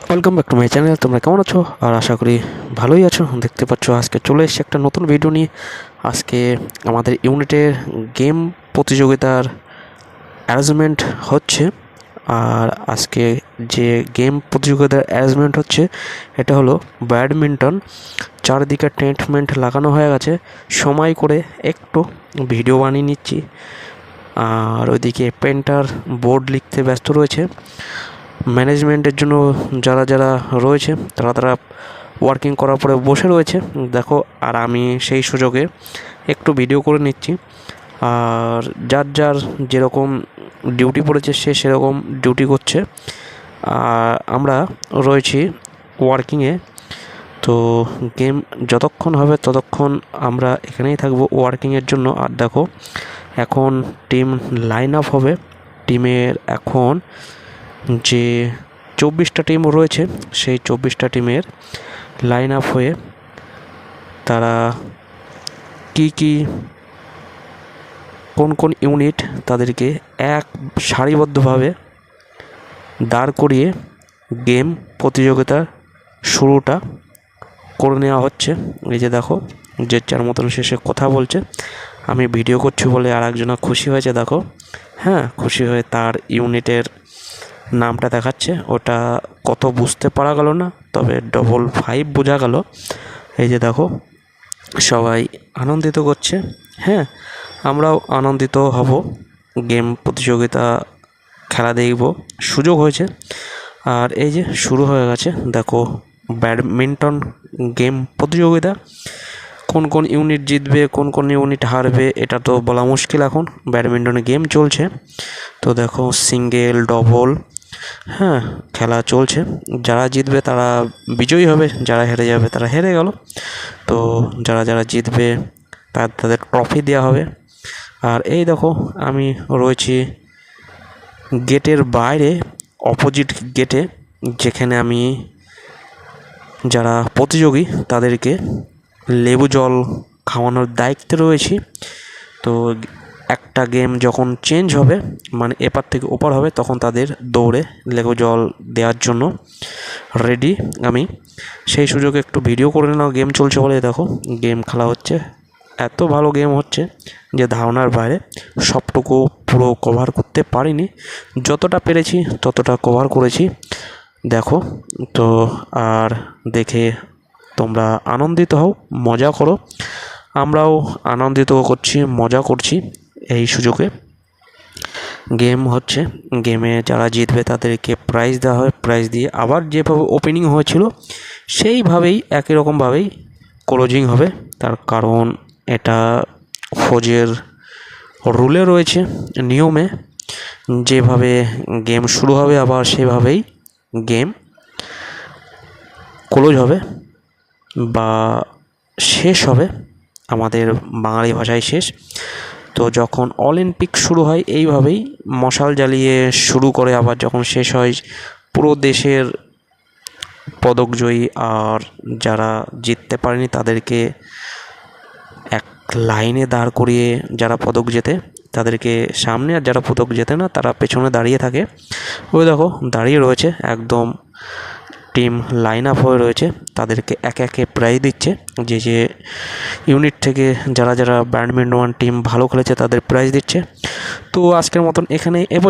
Welcome back to my channel. তোমরা কেমন আছো? আর আশা করি ভালোই আছো। দেখতে পাচ্ছ আজকে চলে এসেছি একটা নতুন ভিডিও নিয়ে। আজকে আমাদের ইউনিটের গেম প্রতিযোগিতার অ্যারেঞ্জমেন্ট হচ্ছে। আর আজকে যে গেম প্রতিযোগিতার অ্যারেঞ্জমেন্ট হচ্ছে এটা হলো ব্যাডমিন্টন। চারদিকে টেন্টমেন্ট লাগানো হয়ে গেছে। সময় করে একটু ভিডিও বানিয়ে নিচ্ছি। আর ওইদিকে পেন্টার বোর্ড লিখতে ব্যস্ত রয়েছে। ম্যানেজমেন্টের জন্য যারা যারা রয়েছে তারা ওয়ার্কিং করার পরে বসে রয়েছে দেখো। আর আমি সেই সুযোগে একটু ভিডিও করে নিচ্ছি। আর যার যেরকম ডিউটি পড়েছে সে সেরকম ডিউটি করছে। আর আমরা রয়েছি ওয়ার্কিংয়ে। তো গেম যতক্ষণ হবে ততক্ষণ আমরা এখানেই থাকবো ওয়ার্কিংয়ের জন্য। আর দেখো এখন টিম লাইন আপ হবে। টিমের এখন যে 24টা টিম রয়েছে সেই 24টা টিমের লাইন আপ হয়ে তারা কোন ইউনিট তাদেরকে এক সারিবদ্ধভাবে দাঁড় করিয়ে গেম প্রতিযোগিতার শুরুটা করে নেওয়া হচ্ছে। এই যে দেখো যে যার মতন শেষে কথা বলছে, আমি ভিডিও করছি বলে আর একজনা খুশি হয়েছে দেখো। হ্যাঁ, খুশি হয়ে তার ইউনিটের নামটা দেখাচ্ছে। ওটা কত বুঝতে পারা গেল না, তবে 555 বোঝা গেল। এই যে দেখো সবাই আনন্দিত করছে। হ্যাঁ, আমরাও আনন্দিত হব। গেম প্রতিযোগিতা খেলা দেখব, সুযোগ হয়েছে। আর এই যে শুরু হয়ে গেছে দেখো ব্যাডমিন্টন গেম প্রতিযোগিতা। কোন ইউনিট জিতবে কোন ইউনিট হারবে এটা তো বলা মুশকিল। এখন ব্যাডমিন্টনে গেম চলছে তো দেখো সিঙ্গেল ডবল হ্যাঁ খেলা চলছে। যারা জিতবে তারা বিজয়ী হবে, যারা হেরে যাবে তারা হেরে গেল। তো যারা জিতবে তাদের ট্রফি দেওয়া হবে। আর এই দেখো আমি রয়েছি গেটের বাইরে, অপোজিট গেটে, যেখানে আমি যারা প্রতিযোগী তাদেরকে লেবু জল খাওয়ানোর দায়িত্বে রয়েছি। তো একটা গেম যখন চেঞ্জ হবে মানে এপার থেকে ওপার হবে তখন তাদের দৌড়ে লেবু জল দেওয়ার জন্য রেডি আমি। সেই সুযোগে একটু ভিডিও করে নাও, গেম চলছে বলে। দেখো গেম খেলা হচ্ছে, এত ভালো গেম হচ্ছে যে ধারণার বাইরে। সবটুকু পুরো কভার করতে পারিনি, যতটা পেরেছি ততটা কভার করেছি দেখো। তো আর দেখে তোমরা আনন্দিত হও, মজা করো। আমরাও আনন্দিত করছি, মজা করছি এই সুযোগে। গেম হচ্ছে, গেমে যারা জিতবে তাদেরকে প্রাইজ দেওয়া হয়। প্রাইজ দিয়ে আবার যেভাবে ওপেনিং হয়েছিল সেইভাবেই একই রকমভাবেই ক্লোজিং হবে। তার কারণ এটা ফৌজের রুলে রয়েছে, নিয়মে যেভাবে গেম শুরু হবে আবার সেভাবেই গেম ক্লোজ হবে বা শেষ হবে। আমাদের বাঙালি ভাষায় শেষ। তো যখন অলিম্পিক শুরু হয় এইভাবেই মশাল জ্বালিয়ে শুরু করে, আবার যখন শেষ হয় পুরো দেশের পদকজয়ী আর যারা জিততে পারেনি তাদেরকে এক লাইনে দাঁড় করিয়ে যারা পদক জেতে তাদেরকে সামনে, আর যারা পদক জেতে না তারা পেছনে দাঁড়িয়ে থাকে। ওই দেখো দাঁড়িয়ে রয়েছে একদম, টিম লাইন আপ হয়ে রয়েছে, তাদেরকে একে একে প্রাইজ দিচ্ছে। যে ইউনিট থেকে যারা ব্যাডমিন্টন টিম ভালো খেলেছে তাদের প্রাইজ দিচ্ছে। তো আজকের মতন এখানে